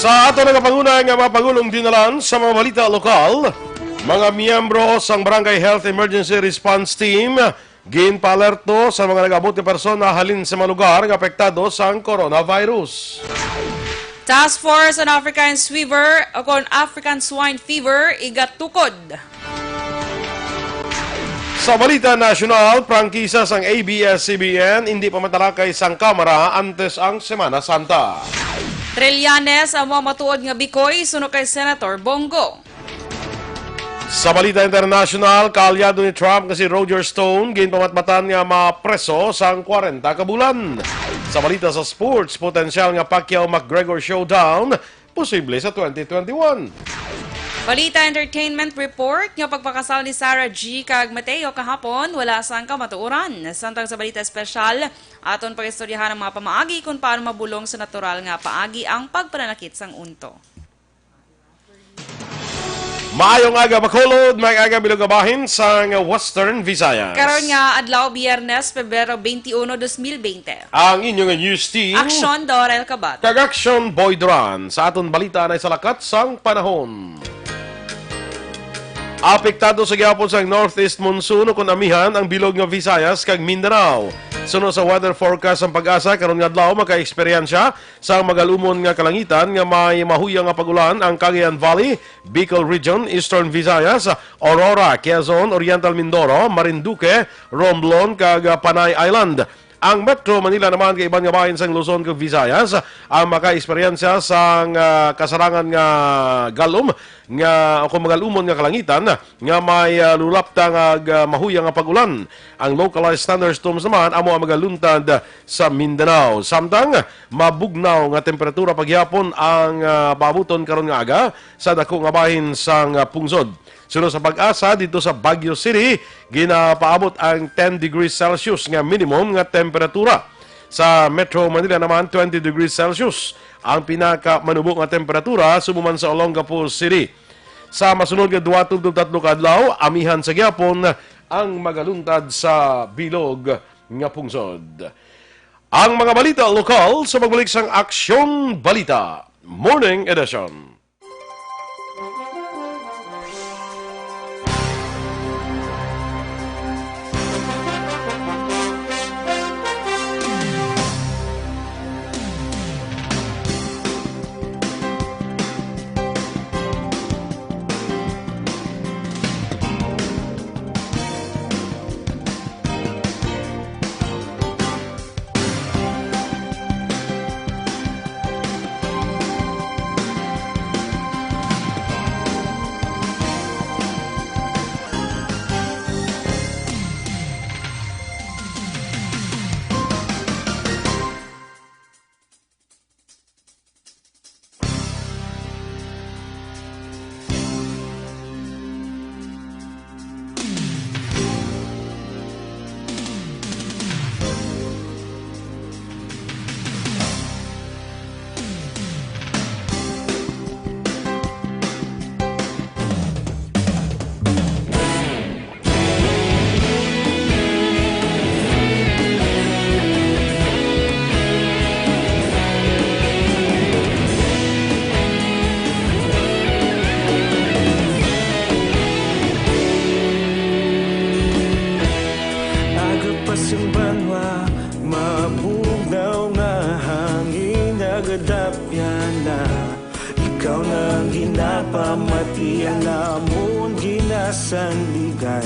Sa ato nagapanguna nga mga pagulong dinalan sa mga balita lokal, mga miyembro sang Barangay Health Emergency Response Team ginpalerto sa mga nag-abot na persona halin sa mga lugar nga apektado sa coronavirus. Task Force on African Swine Fever igatukod. Sa balita nasyonal, prangkisa sang ABS-CBN hindi pa matalakay sang kamera antes ang Semana Santa. Trillanes ang mga matuod nga bikoy suno kay Senator Bongo. Sa balita international, kaalyado ni Trump kasi Roger Stone ginpamatmatan nga mapreso sang 40 ka bulan. Sa balita sa sports, potensyal nga Pacquiao-McGregor showdown posible sa 2021. Balita Entertainment Report nga pagpakasal ni Sarah G. kag Mateo kahapon wala sang kamatuoran. Samtang sa balita espesyal, aton pag-istoryahan ang mga pamaagi kung paano mabulong sa natural nga paagi ang pagpananakit sang unto. Maayong aga Bacolod, may aga bilugabahin sa Western Visayas. Karon nga adlaw Biyernes, Pebrero 21, 2020. Ang inyong news team, Aksyon Dorel Kabat. Kag-Action Boy Duran, sa aton balita na isalakat sang panahon. Apektado sa gihapon sa northeast monsoon kung amihan ang bilog nga Visayas kag Mindanao. Suno sa weather forecast ang Pag-asa karon nga adlaw maka-eksperyensya sa magalumon nga kalangitan nga may mahuyang nga pagulan ang Cagayan Valley, Bicol Region, Eastern Visayas, Aurora, Quezon, Oriental Mindoro, Marinduque, Romblon kag Panay Island. Ang Metro Manila naman kay iban nga bahin sang Luzon kag Visayas ang maka-eksperyensya sang kasarangan nga galom nga kung magalumon nga kalangitan nga may lulapta nga mahuyang nga pagulan. Ang localized thunderstorms naman amo ang magaluntad sa Mindanao. Samtang mabugnaw nga temperatura paghapon ang paabuton karon nga aga sa dako nga bahin sang pungsod. Sunod sa Pag-asa dito sa Baguio City, ginapaabot ang 10 degrees Celsius nga minimum nga temperatura. Sa Metro Manila naman 20 degrees Celsius ang pinakamanubok nga temperatura sumuman sa Olongapo City. Sa masunod nga 2 ug 3 ka adlaw, amihan sa gyapon ang magaluntad sa bilog nga pungsod. Ang mga balita lokal sa pagbalik sang Aksyon Balita Morning Edition. Ikaw nang ginapamati, alamon ginasandigan.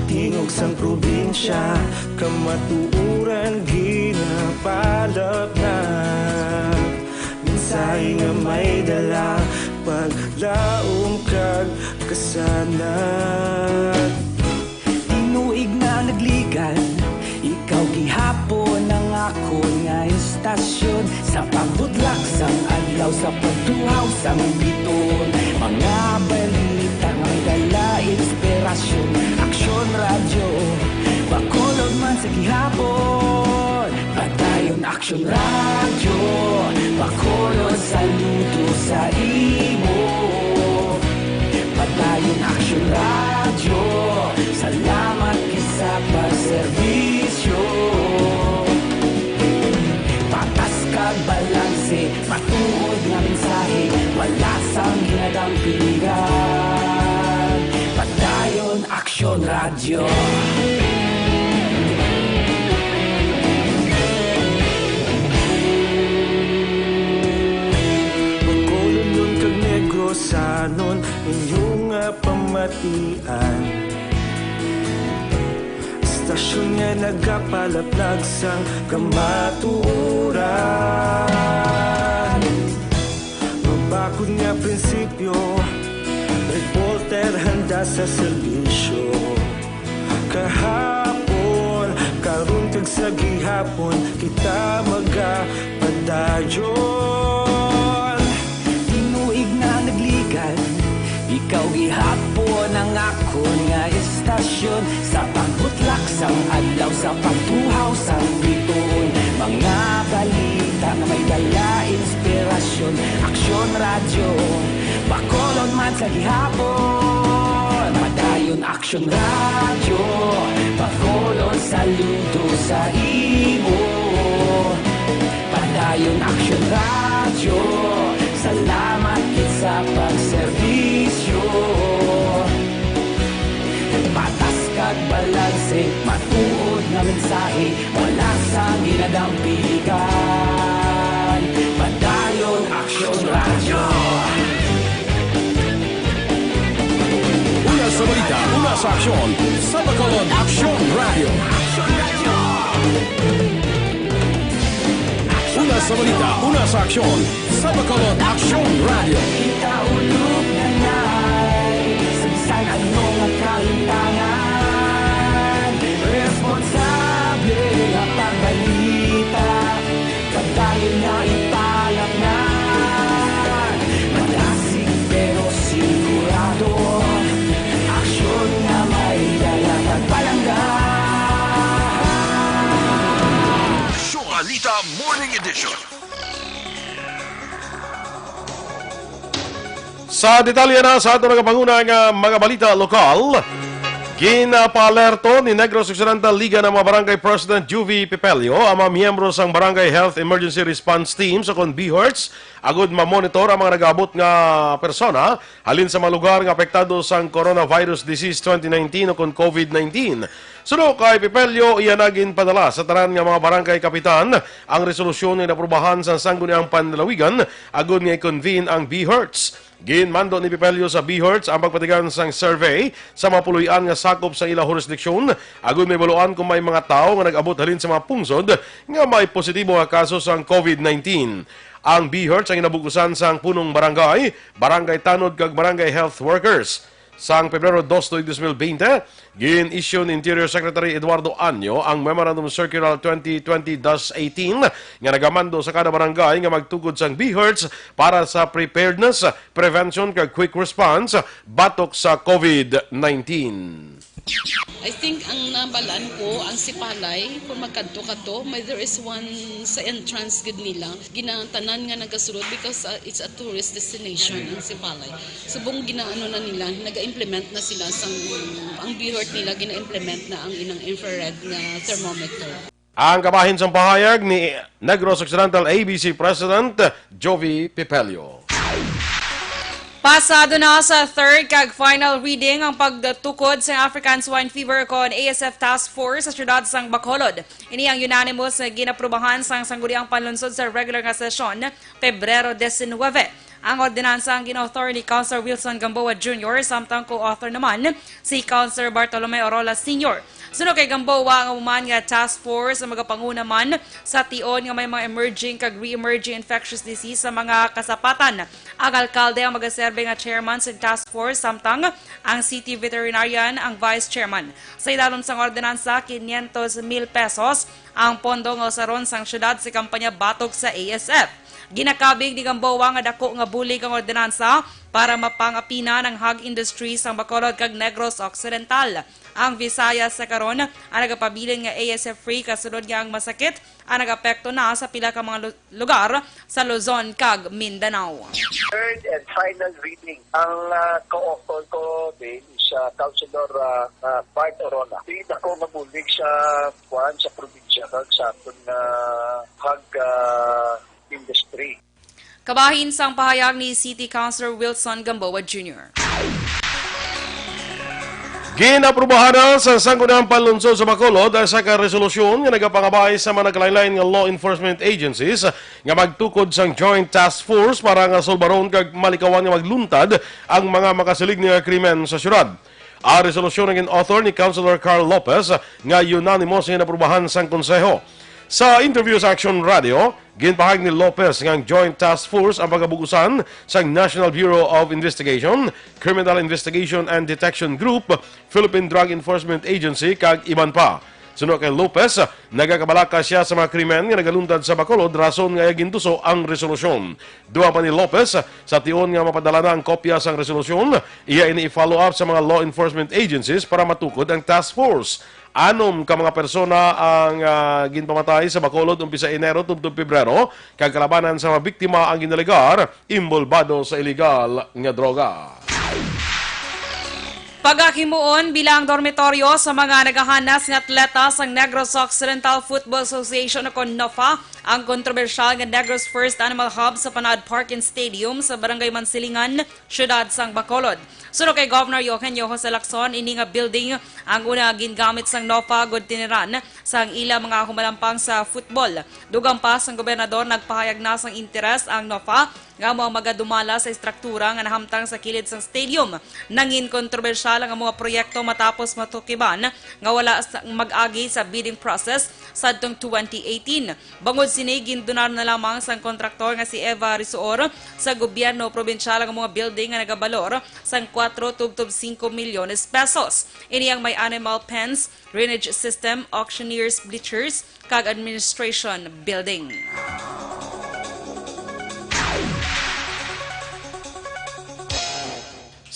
Tingog sang probinsya, kamatuuran ginapalap na. Minsay nga may dala, paglaom kag kasanat. Tinuig na nagligan, ikaw gihapon ang ako nga istasyon. Sa pagbudlak sang adlaw, sa pagtuhaw sang biton. Mga balita nga dala inspirasyon. Aksyon radyo, Bacolod man sa gihapon. Padayon Aksyon radyo, Bacolod saludo sa imo. Padayon Aksyon radyo, salamat sa pagserbisyo. Patas kag balanse, inadampigan. Padayon Aksyon Radyo. Bacolod nun kag Negrosanon inyong pamatian. Stasyon nga nagapalaplag sang kamaturan. Mabakod nga prinsipyo, reporter handa sa serbisyo. Kahapon, karon kag sa gihapon, kita magapadayon. Tinuig na nagligan, ikaw gihapon ang akon nga istasyon. Sa pagbutlak sang adlaw, sa pagtuhaw sang bituon, mga balita na may dala inspirasyon. Aksyon Radyo, Bacolod man sa gihapon. Padayon Aksyon Radyo, Bacolod saludo sa imo. Padayon Aksyon Radyo, salamat kit sa pagserbisyo. Patas kag balanse, matuod nga mensahe, wala sang inadampigan. Padayon Aksyon Radyo. Una sa balita, una sa aksyon, sa Bacolod Aksyon Radio. Una sa balita, una sa aksyon, sa Bacolod Aksyon Radio. Kita ulog na na'y sabisan anong ang kalintangan. Responsable nga pagbalita, pagdayon nga ipalak na. Malasig pero sigurado, aksyon nga may dala pagpalanggan. Alita Morning Edition. Sa detalye na sa ato nagapangunang mga balita lokal, ginapalerto ni Negros Occidental Liga ng mga Barangay President Juvie Pipelio ang mga miyembro sang Barangay Health Emergency Response Team sa kon BHERTS agud ma-monitor ang mga nag-abot nga persona halin sa mga lugar nga apektado sang Coronavirus Disease 2019 o kon COVID-19. Suno kay Pipelio, iyan naging padala sa tanan nga mga barangay kapitan ang resolusyon nga naprubahan sa sangguniang panlalawigan agud nga i-convene ang BHERTS. Ginmando ni Pipelio sa BHERTS ang pagpatigan sang survey sa mga puluyan nga sakop sa ilang jurisdiksyon agud may baluan kung may mga tao nga nag-abot halin sa mga pungsod nga may positibo nga kaso sang COVID-19. Ang BHERTS ang inabugusan sang punong barangay, barangay tanod kag barangay health workers. Sang Pebrero 2, 2020, gin-issue ni Interior Secretary Eduardo Anyo ang Memorandum Circular 2020-18 nga nagamando sa kada barangay nga magtukod sang BHERTS para sa preparedness, prevention kag quick response batok sa COVID-19. I think ang nabalaan ko, ang Sipalay, kung magkadto-kadto, there is one sa entrance gud nila, ginatanan nga nagasulod because it's a tourist destination, ang Sipalay. Subong ginaano na nila, naga-implement na sila, ang BHERT nila, gina-implement na ang inang infrared na thermometer. Ang kabahin sa pahayag ni Negros Occidental ABC President Jovie Pipelio. Pasado na sa third kag final reading ang pagtukod sa African Swine Fever kon ASF Task Force sa siyudad sang Bacolod. Ini ang unanimous na ginaprubahan sang sangguniang panlunsod sa regular nga sesyon, Pebrero 19. Ang ordinansa ang gin-author ni Councilor Wilson Gamboa Jr. samtang co-author naman si Councilor Bartolome Orola Sr. Sunod kay Gamboa ang uman nga task force ang magapanguna man sa tion nga may mga emerging kag re-emerging infectious disease sa mga kasapatan. Ang alkalde ang magaserbe nga chairman sa task force samtang ang city veterinarian ang vice chairman. Sa ilalom sang ordinansa 500,000 pesos ang pondo nga usaron sang syudad sa kampanya batok sa ASF. Ginakabig ni Gamboa nga dako nga bulig ang ordinansa para mapangapina ng hog industry sa Bacolod kag Negros Occidental. Ang Visayas sa karon ang nagapabilin nga ASF free kasunod nga ang masakit ang nagapekto na sa pila ka mga lugar sa Luzon kag Mindanao. Third and final reading. Ang co-author ko din sa Councilor Bart Orola. Hindi ako mabulig sa probinsya kag sa atong hog industry. Kabahin sang pahayag ni City Councilor Wilson Gamboa Jr. Ginaprubahan na sa Sangguniang Panlunsod sa Bacolod ang sa resolusyon nga nagapangabay sa mga naglain-lain nga law enforcement agencies nga magtukod sang Joint Task Force para nga solbaron kag malikawan nga magluntad ang mga makasilig nga krimen sa syudad. Ang resolusyon naging author ni Councilor Carl Lopez nga unanimous nga naprubahan sang konseho. Sa interview sa Action Radio, ginpahag ni Lopez ng Joint Task Force ang pagabugusan sa National Bureau of Investigation, Criminal Investigation and Detection Group, Philippine Drug Enforcement Agency, kag iban pa. Suno kay Lopez, nagakabalaka siya sa mga krimen nga nagaluntad sa Bacolod, rason nga gintuso ang resolusyon. Duwa pa ni Lopez, sa tion nga mapadala na ang kopya sa resolusyon, iya ini-follow up sa mga law enforcement agencies para matukod ang task force. Anom ka mga persona ang ginpamatay sa Bacolod umpisa Enero tungtong Pebrero, kag kalabanan sa mga biktima ang ginalegar imbolbado sa illegal nga droga. Paghakimuon bilang dormitoryo sa mga nagahanas nga atleta sa Negros Occidental Football Association o NOFA ang kontrobersyal nga Negros First Animal Hub sa Panad Park and Stadium sa Barangay Mansilingan, Syudad sang Bacolod. Suno kay Governor Eugenio Jose Lacson, ini nga building ang una gingamit sang NOFA gud tiniran sang ila mga humalampang sa football. Dugang pa sang gobernador nagpahayag na sang interes ang NOFA nga mga magadumala sa istruktura nga nahamtang sa kilid sang stadium. Nangin kontrobersyal ang mga proyekto matapos matukiban nga wala mag-agi sa bidding process sadtong 2018. Bangod sini gindunar na lamang sang kontraktor nga si Eva Risoor sa gobyerno probinsyal ang mga building nga nagabalor sang 4.5 milyones pesos. Ini ang may animal pens, drainage system, auctioneers, bleachers, kag administration building.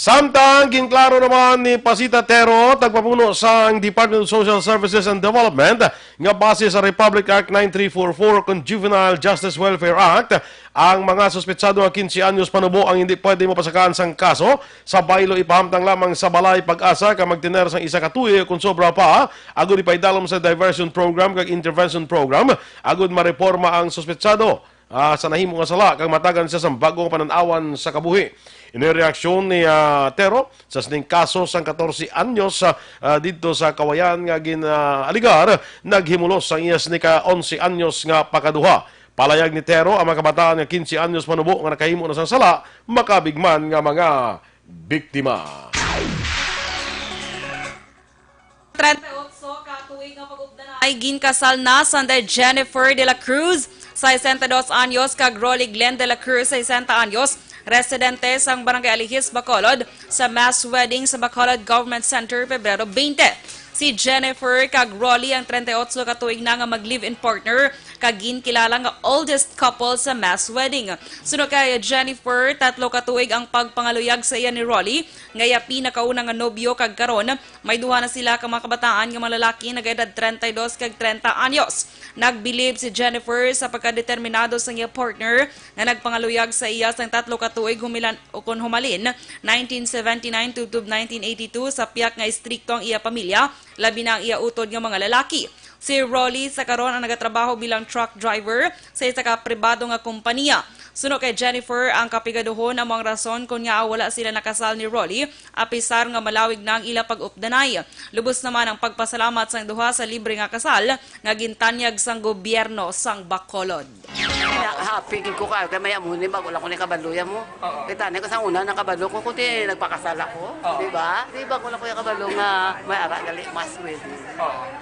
Samtang ginklaro naman ni Pasita Tero, tagpapuno sa Department of Social Services and Development, nga base sa Republic Act 9344 kung Juvenile Justice Welfare Act, ang mga suspetsado nga 15 anyos panubo ang hindi pwede mapasakaan sang kaso, sa baylo ipahamtang lamang sa balay pag-asa ka magtiner sang isa ka tuig kung sobra pa, agud ipaidalom sa diversion program kag intervention program, agud mareforma ang suspetsado. Sa nahimo nga sala kag matagan siya sa bagong pananawan sa kabuhi. Inireaksyon ni Tero sa sining kaso sang 14 anyos dito sa Kawayan nga ginaligar naghimulos sang iyas ni ka 11 anyos nga pakaduha. Palayag ni Tero ang mga kabataan nga 15 anyos panubo nga nakahimo na sang sala makabigman nga mga biktima. 38 katuig nga pag-ubdanay ginkasal na Sunday Jennifer de la Cruz 62 anyos kag Rolly Glenn de la Cruz 60 anyos residente sang Barangay Alihis, Bacolod sa mass wedding sa Bacolod Government Center Pebrero 20. Si Jennifer kag Rolly ang 38 katuig na nga mag-live-in partner kag ginkilala nga oldest couple sa mass wedding. Sunod kay Jennifer, 3 katuig ang pagpangaluyag sa iya ni Rolly, ngaya pinakauna nga nobyo kag karon may duha na sila ka mga kabataan nga malalaki nagaedad 32 kag 30 anyos. Nagbilib si Jennifer sa pagkadeterminado sa iya partner nga nagpangaluyag sa iya sang 3 katuig humilan o kon humalin 1979 to 1982 sa piyak nga istrikto ang iya pamilya, labi na ang iya utod nga mga lalaki. Si Rolly sa karon ang nagatrabaho bilang truck driver sa isa ka pribado nga kompanya. Suno kay Jennifer ang kapigaduhon ang mga rason kung nga wala sila nakasal ni Rolly, apisar nga malawig na ang ila pag-updanay. Lubos naman ang pagpasalamat sang duha sa libre nga kasal nga gintanyag sang gobyerno sang Bacolod. Happy ko ka, kaya maya muna ba, wala ko na kabaluya mo. Kita na ko sa una ng kabalo ko, kundi nagpakasal ako. Diba? Diba ko lang ko yung kabalo nga may aragali, mas wedding.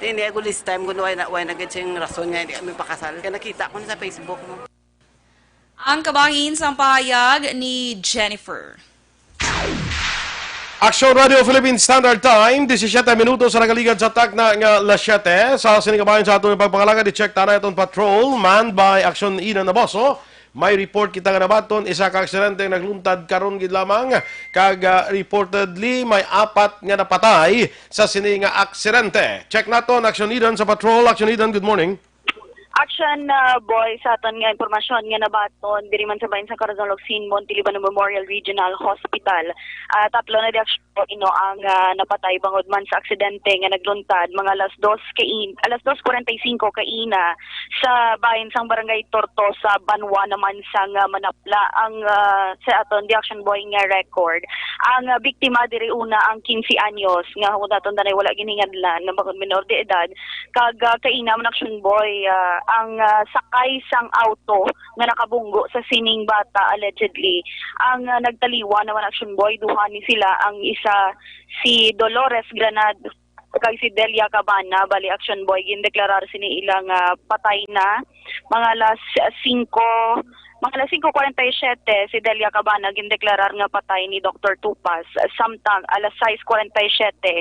Hindi ako this time, kung wala nag-getsing rason nga, hindi kami pakasal. Kaya nakita ko na sa Facebook mo. Ang kabahin sa pahayag ni Jennifer. Action Radio Philippine Standard Time, 17 minutos sa nagaligad sa tagna nga alas 7. Sa sinigabayan sa atong pagpangalaga, di-check tanay itong patrol, manned by Action Ina Naboso. May report kita nga nabaton, isa ka aksidente nagluntad karon gid lamang, kag reportedly may 4 nga napatay sa sini nga aksidente. Check naton Action Ina sa patrol. Action Ina, good morning. Action boy sa aton nga impormasyon nga nabaton diri man sa bahin sa Corazon Locsin Montiliban Memorial Regional Hospital. Tatlo na di action boy ang napatay bangod man sa aksidente nga nagluntad mga alas 2:45 kaina sa bahin sang barangay Torto sa Banwa naman sang Manapla ang sa aton di action boy nga record. Ang biktima diri una ang 15 anyos nga hudaton danay wala giningadlan na bakod minor de edad kag kaina man action boy ang sakay sang auto nga nakabunggo sa sining bata allegedly. Ang nagtaliwa naman action boy duha ni sila ang isa si Dolores Granad kag si Delia Cabana bali action boy gindeklarar sini ilang patay na mga alas 5:47 si Delia Cabana gindeklarar nga patay ni Dr. Tupas samtang alas 6:47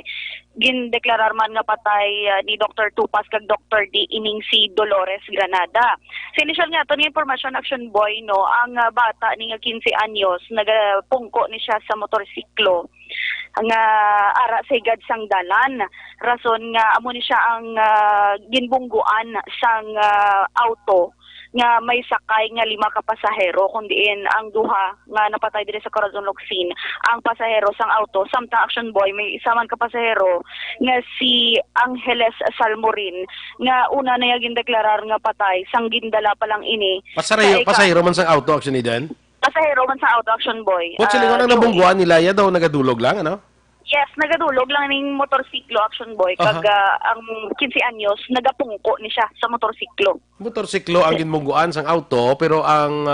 gindeklarar man nga patay ni Dr. Tupas kag Dr. D ining si Dolores Granada. Sa initial nga ito information action boy no ang bata ni nga 15 anyos nagapungko ni siya sa motorsiklo nga ara sa higad sang dalan rason nga amo ni siya ang ginbungguan sang auto nga may sakay nga 5 ka pasahero kundiin ang duha nga napatay diri sa Corazon Locsin ang pasahero sang auto samtang action boy may isa man ka pasahero nga si Angeles Salmorin nga una na gindeklarar nga patay sang gindala pa lang ini Pasahero man sang auto action ni Den. Pasahero man sa auto action boy. What sila nga nang nabungguan nila ya daw nagadulog lang ano? Yes, nagadulog lang ning motorsiklo action boy kag ang 15 anyos nagapungko ni siya sa motorsiklo. Motorsiklo ang ginmungguan sang auto pero ang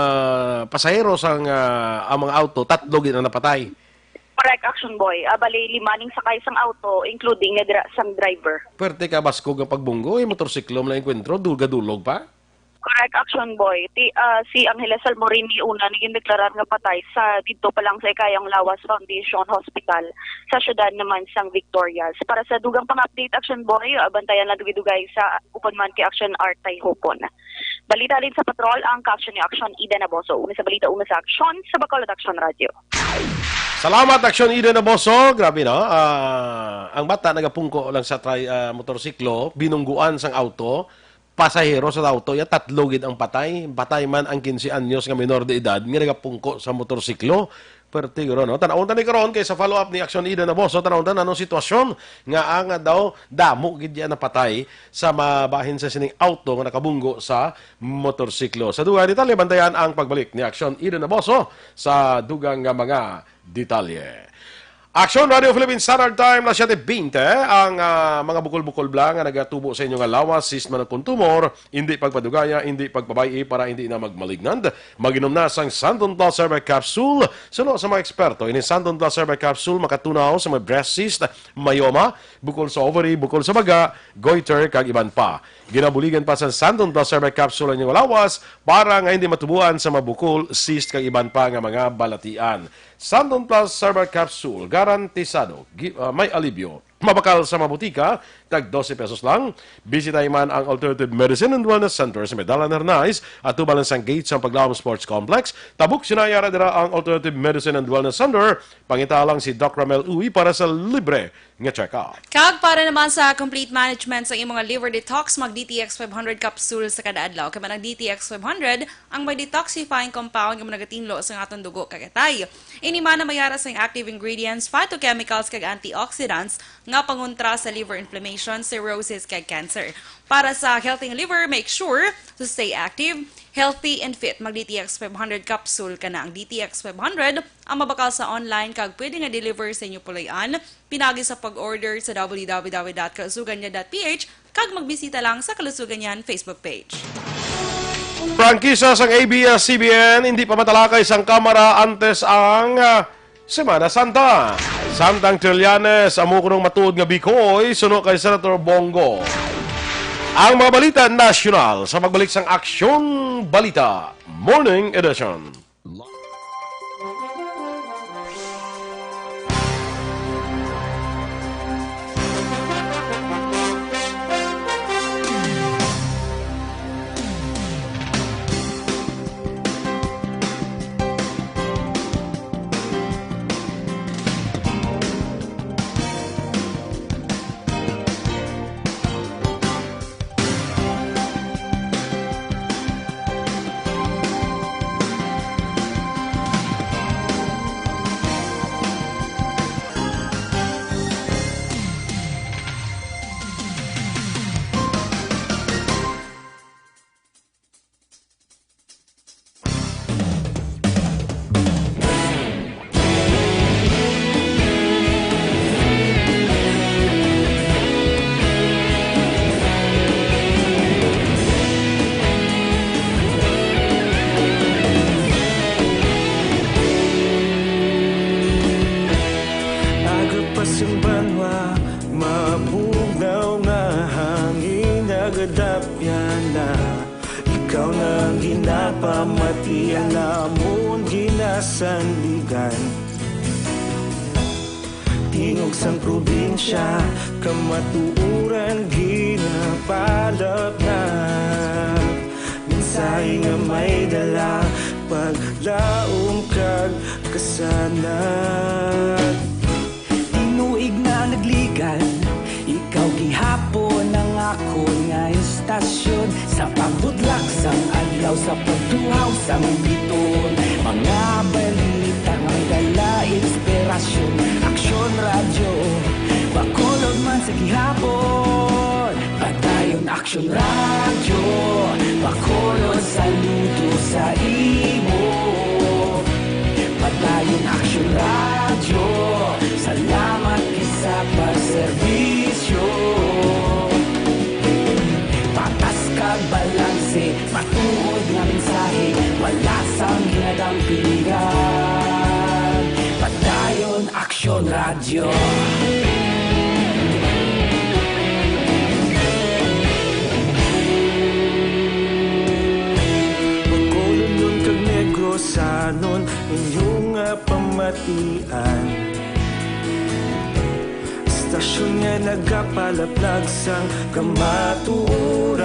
pasahero sang ang mga auto tatlo gid ang napatay. Correct action boy. Bali 5 ning sakay sang auto including nga sang driver. Pwerte ka baskog ang pagbunggo motorsiklo man enkwentro dulog pa. Correct action boy. Si Angeles Salmorini una naging-deklarar nga patay sa dito pa lang sa Ikayang Lawas Foundation Hospital sa syudad naman sang Victorias. Para sa dugang pang-update action boy, bantayan lang dugay-dugay sa upan man kay Action Artay Hopon. Balita din sa patrol ang caption ni Action Ida Naboso. Una sa balita, una sa Action sa Bacolod Action Radio. Salamat Action Ida Naboso. Grabe no. Ang bata nagapungko lang sa motorsiklo, binungguan sang auto. Pasahero sa auto, ya tatlo gid ang patay. Patay man ang 15 anyos nga minor de edad nga nagapungko sa motorsiklo. Pero tiguro no. Tanawon tani karon kay sa follow-up ni Action Ida Naboso, tanawon anong sitwasyon nga ang daw damo gid ya napatay sa mabahin sa sining auto nga nakabunggo sa motorsiklo. Sa dugang detalye bantayan ang pagbalik ni Action Ida Naboso sa dugang nga mga detalye. Action Radio Philippines Standard Time na 7:20 ang mga bukol-bukol blang nga nagatubo sa inyong lawas sis man kung tumor, hindi pagpadugaya, hindi pagbabayi para hindi na magmalignant. Maginom na sang Santon Plus Herbal Capsule. Suno sa mga eksperto, ini Santon Plus Herbal Capsule makatunaw sa mga breast cyst, myoma, bukol sa ovary, bukol sa baga, goiter, kag iban pa. Ginabuligan pa sa Santon Plus Herbal Capsule ang inyong lawas para nga hindi matubuan sa mga bukol, cyst, kag iban pa nga mga balatian. Santon Plus Herbal Capsule, garantisado, may alibyo. Mabakal sa mabutika, tag 12 pesos lang. Bisitahin man ang Alternative Medicine and Wellness Center sa Medalla Nernais at tubalan sang gate sa Paglawang Sports Complex. Tabuk sinayara dira ang Alternative Medicine and Wellness Center. Pangitalang si Doc Ramel Uy para sa libre nga check-up. Kag para naman sa complete management sa imong liver detox, mag DTX 500 capsule sa kada adlaw. Kaya man ang DTX 500 ang may detoxifying compound nga nagatinlo sa atong dugo kagatay. Ini man na mayara sa active ingredients, phytochemicals kag antioxidants nga pangontra sa liver inflammation, cirrhosis kag cancer. Para sa healthy liver, make sure to stay active, healthy and fit. Mag DTX 500 capsule ka na. Ang DTX 500 ang mabakal sa online kag pwede nga deliver sa inyo pulayan. Pinagi sa pag-order sa www.kalusuganyan.ph kag magbisita lang sa Kalusugan Yan Facebook page. Prangkisa sang ABS-CBN, hindi pa matalakay sang kamera antes ang Semana Santa. Samtang Trillanes, amo ko nung matuod nga Bikoy, suno kay Senator Bongo. Ang mga balita nasyonal sa magbalik sang Aksyon Balita Morning Edition. Ti alamon ginasanligan Tingog sang probinsya Kamatuuran ginapalap na Minsay nga may dala Paglaom kag kasanat Tinuig na nagligan Ikaw gihapon ang ako nga istasyon Sa pagbudlak sang adlaw Sa pagtuhaw sang biton Mga balita nga may dala inspirasyon Aksyon radyo Bakolod man sa gihapon Padayon aksyon radyo Bakolod saludo sa imo Padayon aksyon radyo Salamat isa pagserbisyo Patas kag balanse Matuod nga mensahe Wala sang ginadampingan Padayon aksyon radyo Pagkolon kag negro sanon Inyong pamatian Istasyon nga nagapalaplag sang kamatuuran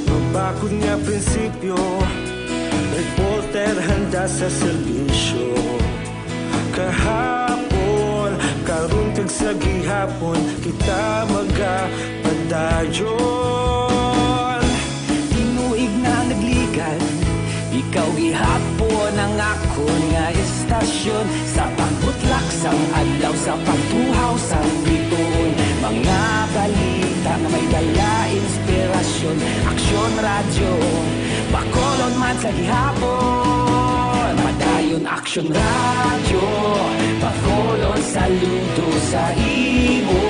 Mabakod nga prinsipyo Reporter handa sa serbisyo Kahapon, karon kag sa gihapon Kita magapadayon Tinuig na nagligan Ikaw gihapon ang ako nga istasyon Sa pagbutlak sang adlaw Sa pagtuhaw sang biton Mga balita na may dala inspirasyon Aksyon radyo Bakolon man sa gihapon Padayon aksyon radyo Bakolon saludo sa imo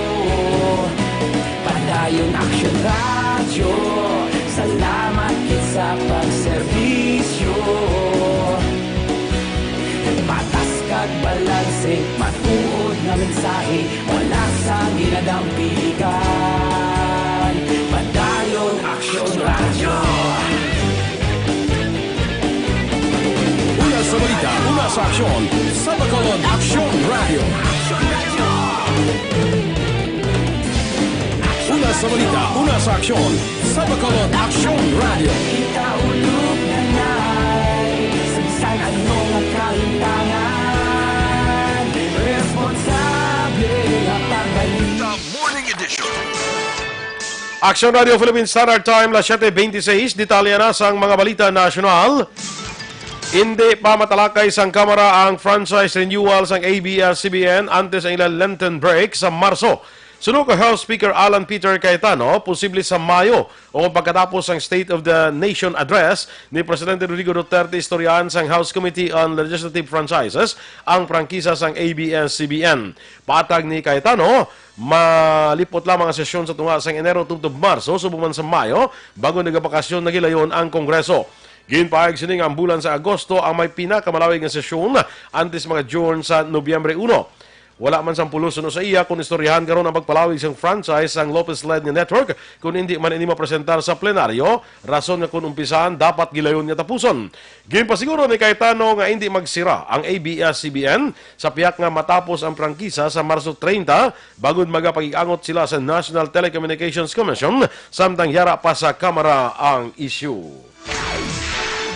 Padayon aksyon radyo Salamat kit sa pagserbisyo Patas kag balanse Matuod nga mensahe Wala sang ginadampigan Padayon aksyon radyo Una sa balita, una sa aksyon, sa Bacolod Aksyon Radio. Una sa balita, una sa aksyon, sa Bacolod Aksyon Radio. Kita ulog na na'y Sabisan ano nga kalintangan Responsable nga pagbalita Morning Edition. Action Radio Philippines Standard Time, las 7:26. Detalya na sa mga balita nasyonal. Hindi pa matalakay sang Kamara ang franchise renewal sang ABS-CBN antes ang ilang Lenten break sa Marso. Sunod ka House Speaker Alan Peter Cayetano, posible sa Mayo o pagkatapos ang State of the Nation Address ni Presidente Rodrigo Duterte istoryahan sang House Committee on Legislative Franchises ang prangkisa sang ABS-CBN. Patag ni Cayetano, malipot lamang ang sesyon sa tunga sang Enero tungtong Marso, subuman sa Mayo, bago nagabakasyon nagilayon ang Kongreso. Ginpahayag sining ang bulan sa Agosto ang may pinakamalawig nga sesyon antes mga June sa Nobyembre 1. Wala man sang puluson sa iya kung istoryahan karon ang pagpalawig sang franchise sang Lopez-led nga network kung hindi man ini mapresentar sa plenaryo, rason nga kung umpisahan dapat gilayon nga tapuson. Ginpasiguro ni Cayetano nga hindi magsira ang ABS-CBN sa piyak nga matapos ang prangkisa sa Marso 30 bagod magapag-iangot sila sa National Telecommunications Commission samtang yara pa sa Kamara ang issue.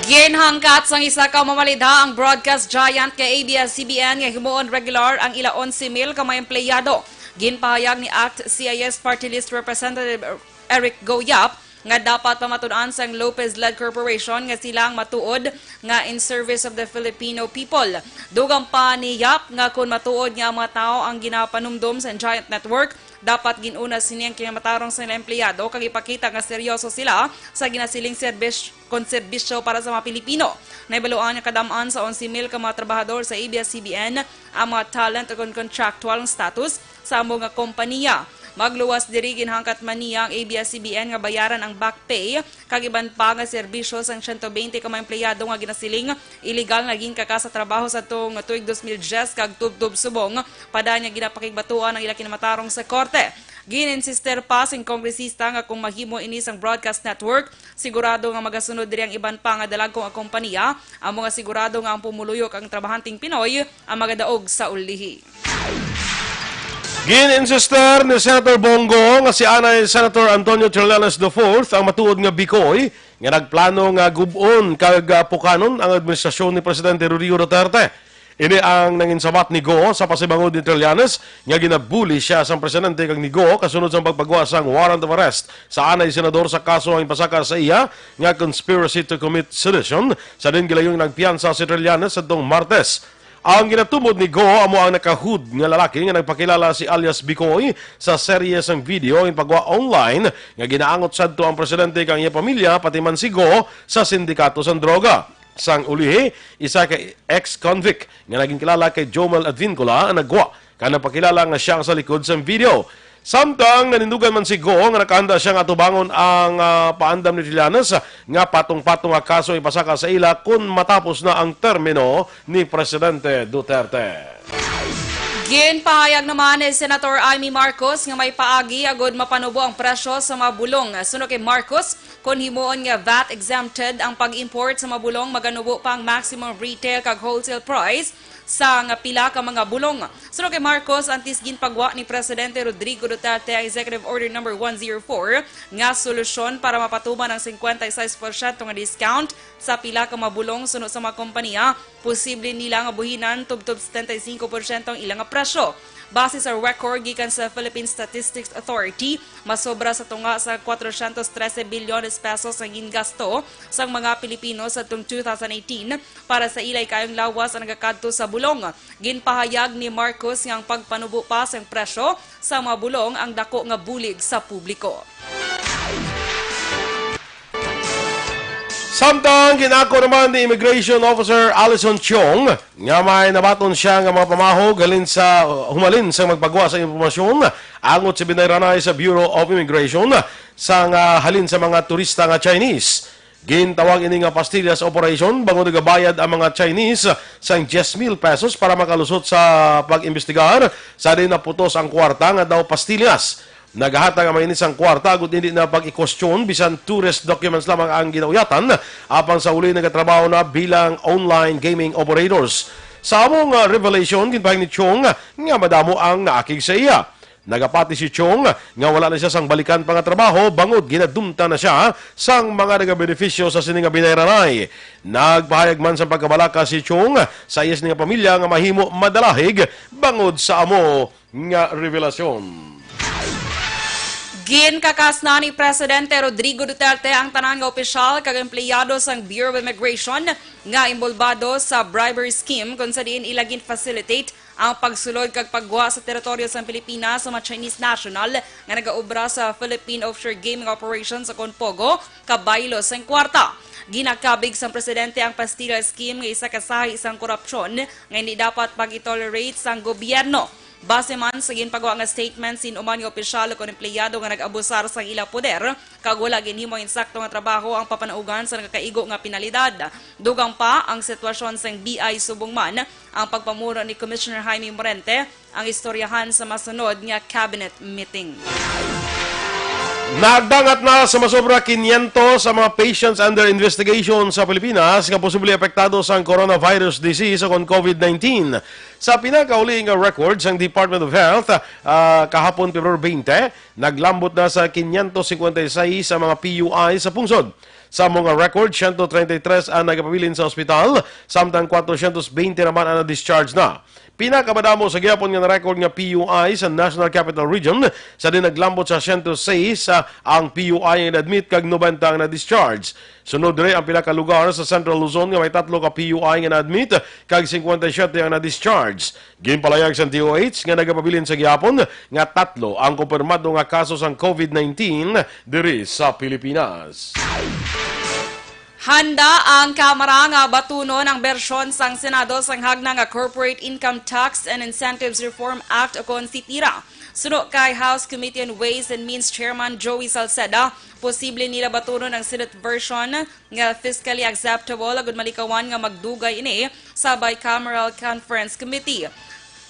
Ginhangkat sang isa ka mamalidha ang broadcast giant kay ABS-CBN nga himuon regular ang ila 11,000 ka mga empleyado. Ginpahayag ni ACT CIS Party List Representative Eric Goyap nga dapat pamatudan sang Lopez-led corporation nga silang matuod nga in service of the Filipino people. Dugang pa ni Yap nga kung matuod nga mga tao ang ginapanumdum sa giant network, dapat ginuna siniyang kinamatarong sa empleyado kag ipakita nga seryoso sila sa ginasiling konserbisyo para sa mga Pilipino. Naibaluan niya kadamaan sa 11,000 ka mga trabahador sa ABS-CBN ang mga talent o contractual status sa among nga kompanya. magluwas diri ginhangkat man niya ang ABS-CBN nga bayaran ang back pay kag iban pa nga serbisyo sang 120 ka mga empleyado nga ginasiling illegal naging kaka sa trabaho sa tuig 2010 kag tubtub subong pada niya ginapakigbatuan ang ila kinamatarong sa korte. Gininsister pa sing kongresista nga kung mahimo ini sang broadcast network, sigurado nga magasunod diri ang iban pa nga dalagkong kompanya, ang mga sigurado nga ang pumuluyok ang trabahanting Pinoy ang magadaog sa ulihi. Gininsister ni Senator Bongo nga si Anay Senator Antonio Trillanes IV ang matuod nga Bikoy nga nagplano nga gubon kag pukanon ang administrasyon ni Presidente Rodrigo Duterte. Ini ang nanginsabat ni Go sa pasibangod ni Trillanes nga ginabuli siya sa presidente kag ni Go kasunod sa pagpagawa sang warrant of arrest sa anay senador sa kaso ang ipasaka sa iya nga conspiracy to commit sedition sa din gilayong nagpiyansa si Trillanes sa dong Martes. Ang ginatumod ni Go amo ang nakahud nga lalaki nga nagpakilala si alias Bikoy sa serye sang video in pagwa online nga ginaangot sadto ang presidente kang iya pamilya pati man si Go sa sindikato sang droga. Sang ulihi, isa kay ex-convict nga naging kilala kay Jomel Advincula ang nagwa kanang pakilala nga siya sa likod sa video. Samtang nanindugan man si Go nga nakahanda siya nga tubangon ang paandam ni Trillanes nga patong-patong nga kaso ipasaka sa ila kung matapos na ang termino ni Presidente Duterte. Ginpahayag naman ni Senator Amy Marcos nga may paagi agod mapanubo ang presyo sa mga bulong. Suno kay Marcos, kung himuon nga VAT exempted ang pag-import sa mga bulong, maganubo pa ang maximum retail kag wholesale price sa nga pila ka mga bulong. Suno kay Marcos, antis ginpagwa ni Presidente Rodrigo Duterte ang Executive Order No. 104 nga solusyon para mapatuman ang 56% nga discount sa pila ka mga bulong sunod sa mga kompanya. Posible nila nga buhinan tubtob 75% ang ilang nga presyo. Base sa record gikan sa Philippine Statistics Authority, masobra sa tunga sa 413 bilyones pesos ang gingasto sa mga Pilipino sa tung 2018 para sa ilay kayong lawas ang nagakadto sa bulong. Ginpahayag ni Marcos nga ang pagpanubo pa sa presyo sa mga bulong ang dako nga bulig sa publiko. Samtang ginako naman ni Immigration Officer Alison Chong nga may nabaton siya nga mga pamahog humalin sa magpagawa sa impormasyon angot si binayranay sa Bureau of Immigration sa nga halin sa mga turista nga Chinese. Gintawag ini nga pastillas operation bango nagabayad ang mga Chinese sa 10,000 pesos para makalusot sa pag-imbestigar sa din naputos ang kwarta nga daw pastillas. Nagahatag ang mainis ang kwarta agud hindi na pag-i-question bisan tourist documents lamang ang ginauyatan apang sa uli nagatrabaho na bilang online gaming operators. Sa among revelation ginpahing ni Chong nga madamo ang naakig sa iya. Nagapati si Chong nga wala na siya sang balikan pa nga trabaho bangod ginadumta na siya sang mga nagabenepisyo sa sininga binayranay. Nagpahayag man sa pagkabalaka si Chong sa iyas nga pamilya nga mahimo madalahig bangod sa amo nga revelasyon. Ginkakas na ni Presidente Rodrigo Duterte ang tanan nga opisyal kag empleyado sang Bureau of Immigration nga imbolbado sa bribery scheme kung sa diin ilagin facilitate ang pagsulod kag pagguha sa teritoryo sa Pilipinas sa mga Chinese national nga nagaobra sa Philippine Offshore Gaming Operations sa Conpogo, kabaylo sa kwarta. Ginakabig sa presidente ang pastilla scheme nga isa kasahi isang korupsyon nga hindi dapat pag-tolerate sang gobyerno. Base man sa ginpagawa nga statement sin uman nga opisyal o empleyado nga nag-abusar sa ila poder kag wala ginhimo insakto nga trabaho ang papanaugan sa nakakaigo nga penalidad. Dugang pa ang sitwasyon sa BI subong man ang pagpamuno ni Commissioner Jaime Morente ang istoryahan sa masunod nga cabinet meeting. Nagdangat na sa masobra 500 sa mga patients under investigation sa Pilipinas nga posibleng apektado sa coronavirus disease o COVID-19. Sa pinakauling records ang Department of Health kahapon Pebrero 20, naglambot na sa 556 sa mga PUI sa pungsod. Sa mga record, 133 ang nagapabilin sa ospital, samtang 420 naman ang na-discharge na. Pinakamadamo sa gyapon nga na-record nga PUI sa National Capital Region, sa din naglambot sa 106 ang PUI nga na-admit kag 90 ang na-discharge. Sunod rin ang pinakalugar sa Central Luzon nga may 3 ka PUI nga na-admit kag 57 ang na-discharge. Ginpalayag sa DOH nga nagapabilin sa gyapon nga 3 ang kumpirmado nga kaso sang COVID-19 diri sa Pilipinas. Handa ang Kamara nga batunon ang bersyon sang Senado sang hagna nga Corporate Income Tax and Incentives Reform Act o kon sitira. Suno kay House Committee on Ways and Means Chairman Joey Salceda, posible nila batunon ang Senate version nga fiscally acceptable agud malikawan nga magdugay ini sa Bicameral Conference Committee.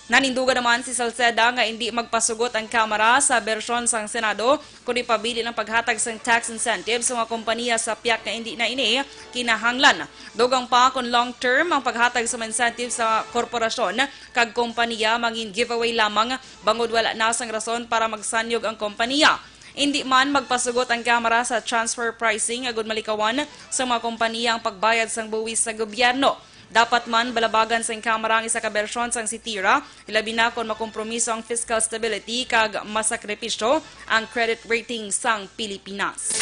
Naninduga naman si Salceda nga hindi magpasugot ang Kamara sa bersyon sang Senado kundi pabili ng paghatag sang tax incentives sa mga kompanya sa piyak na hindi na ini kinahanglan. Dugang pa kung long-term ang paghatag sa incentives sa korporasyon kag kompanya mangin giveaway lamang bangod wala na sang rason para magsanyog ang kompanya. Hindi man magpasugot ang Kamara sa transfer pricing agud malikawan sa mga kompanya ang pagbayad sang buwis sa gobyerno. Dapat man balabagan sa Kamara ang isa ka bersyon sang sitira, ilabi na kung makompromiso ang fiscal stability kag masakripisyo ang credit rating sang Pilipinas.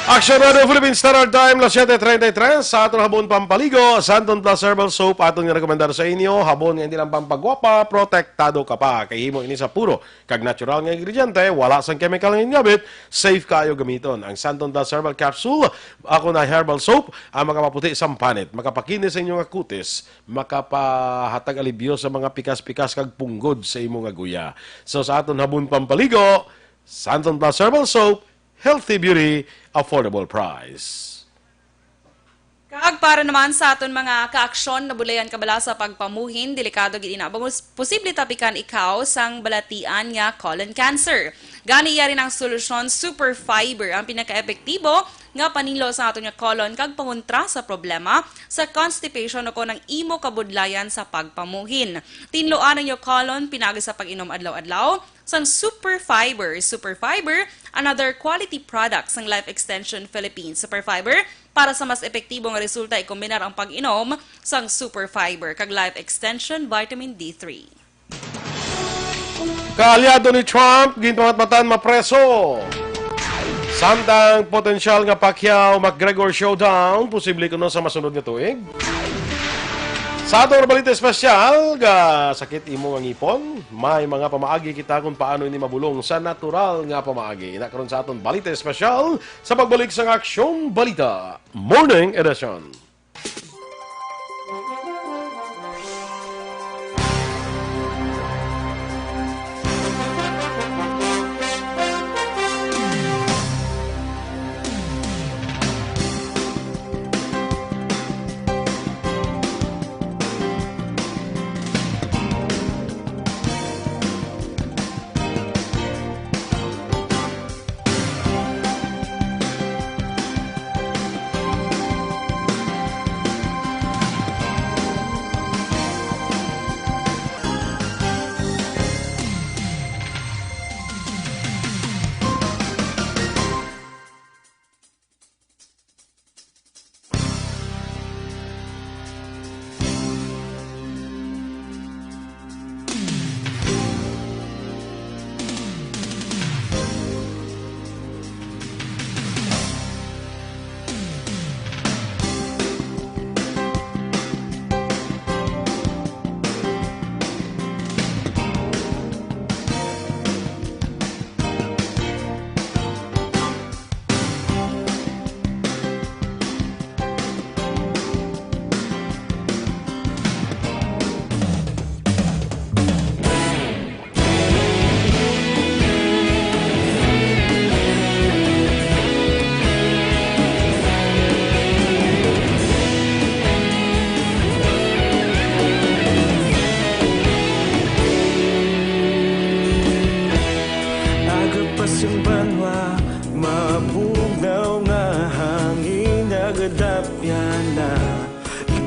Action Radio Philippines Standard Time, las 7:33 sa atong habon pampaligo, Santon Plus Herbal Soap atong rekomendar sa inyo, habon nga hindi lang pampagwapa, protektado ka pa. Kay himo ini sa puro kag natural nga ingrediente, wala sang chemical nga ingabit, safe kayo gamiton. Ang Santon Plus Herbal Capsule, ako na herbal soap, ang makapaputi sa panit, makapakinis sa inyong nga kutis, makapahatag alibyo sa mga pikas-pikas kag punggod sa imong nga guya. So sa aton habon pampaligo, Santon Plus Herbal Soap, healthy beauty, affordable price. Kag para naman sa aton mga kaaksyon na bulayan kabala sa pagpamuhin, delikado gid ina. Posible tapikan ikaw sang balatian nga colon cancer. Gani yari ng solusyon super fiber ang pinaka-epektibo nga panilo sa aton nga colon kag pangontra sa problema sa constipation o ng imo kabudlayan sa pagpamuhin. Tinloan ang yung colon pinagi sa pag-inom adlaw-adlaw sang super fiber. Super fiber, another quality product sang Life Extension Philippines. Super fiber, para sa mas epektibong resulta ikombinar ang pag-inom sang super fiber kag Life Extension Vitamin D3. Kaalyado ni Trump, ginpamatmatan mapreso. Samtang potensyal nga Pacquiao-McGregor showdown, posible kuno sa masunod nga tuig. Sa atong balita espesyal, sakit imo ang ipon, may mga pamaagi kita kung paano ini mabulong sa natural nga pamaagi. Inakaroon sa atong balita espesyal sa pagbalik sa Aksyong Balita Morning Edition.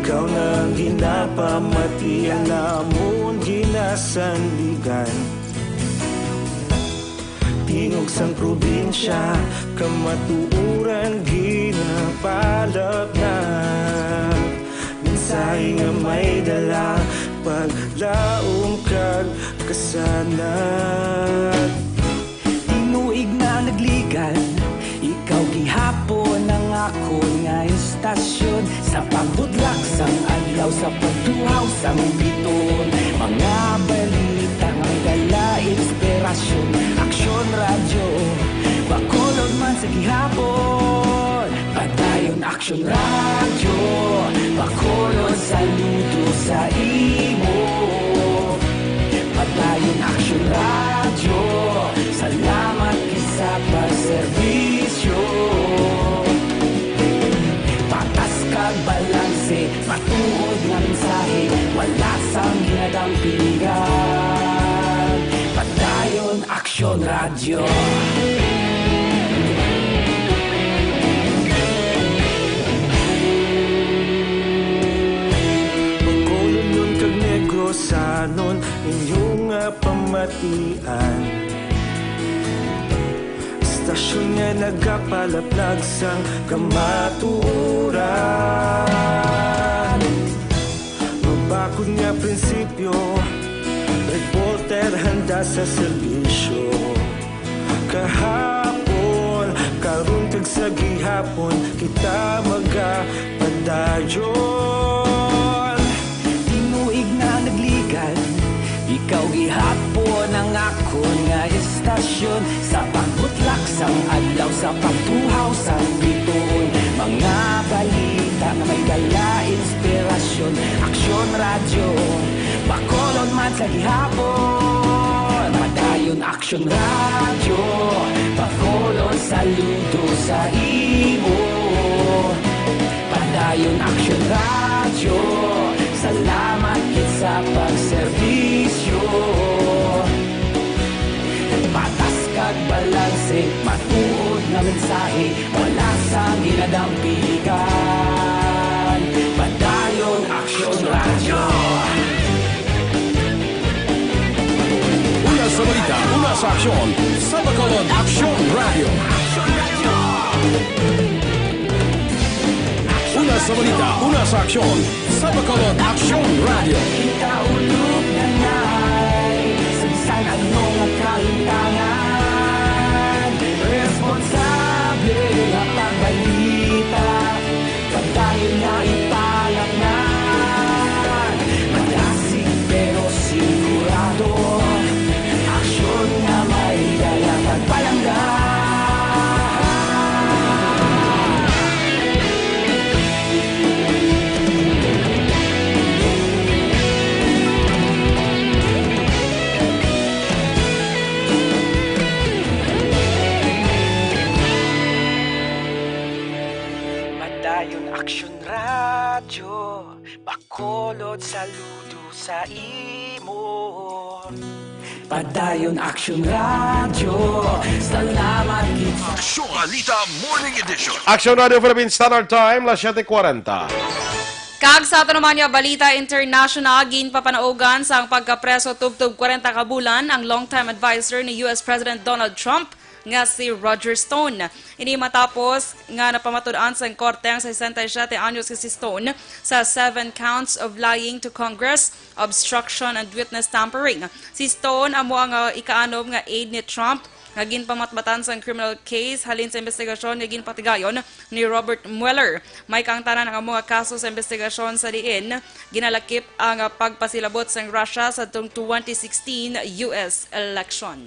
Ikaw na ginapamatian namon ginasandigan. Tingog sang probinsya, kamatuuran ginapalap na. Mensahe nga may dala, paglaom kag kasanat. Tinuig na nagligan, ikaw gihapon ang ako nga istasyon. Sa pagbudlak sang adlaw, sa pagduhaw sang biton. Mga balita nga dala inspirasyon. Aksyon radyo, bakulog man sa gihapon. Padayon aksyon. Action Radio, Bacolod saludo sa imo. Padayon Action Radio, salamat isa pagserbisyo. Patas kag balanse, matuod nga mensahe, wala sang ginadampingan. Padayon Action Radio. Sanon inyong pamatian, istasyon nga nagapalaplag sang kamaturan. Mabakod nga prinsipyo, reporter handa sa serbisyo. Kahapon, karon kag sa gihapon, kita magapadayon. Tinuig na nagligan, ikaw gihapon ang akon nga istasyon. Sa pagbutlak sang adlaw, sa pagtuhaw sang bituon, mga balita na may dala inspirasyon. Aksyon Radio, Bacolod man sa gihapon. Padayon Aksyon Radio, Bacolod saludo sa imo. Padayon Aksyon Radio, salamat kit sa pagserbisyo. Patas kag balanse, matuod nga mensahe, wala sang ginadampigan. Padayon Aksyon Radio. Una sa balita, una sa aksyon, sa Bacolod Action Radio. Una sa balita, una sa aksyon, sa Bacolod Action Radio. Kita ulog na ngay, sabisan ano nga kaintangan. Responsable nga pagbalita, pagdayon nga ipalaknan. Malasig pero sigurado, aksyon nga may dala pagpalanggan. Padayon Aksyon Radio, Bacolod saludo sa imo. Padayon Aksyon Radio, salamat kit. Aksyon Balita Morning Edition. Action Radio Philippines Standard Time, las 7:40. Kag sa ito naman yung Balita International, ginpapanaugan sa ang pagkapreso tubtub 40 ka bulan ang long-time advisor ni US President Donald Trump nga si Roger Stone. Ini matapos nga napamatud-an sa korte ang 67 anyos si Stone sa 7 counts of lying to Congress, obstruction and witness tampering. Si Stone amo ang ikaanom nga aide ni Trump nga ginpamatbatan sa criminal case halin sa investigasyon nga ginpatigayon ni Robert Mueller. May kaangtanan ang mga kaso sa investigasyon sa diin ginalakip ang pagpasilabot sa Russia sa 2016 US election.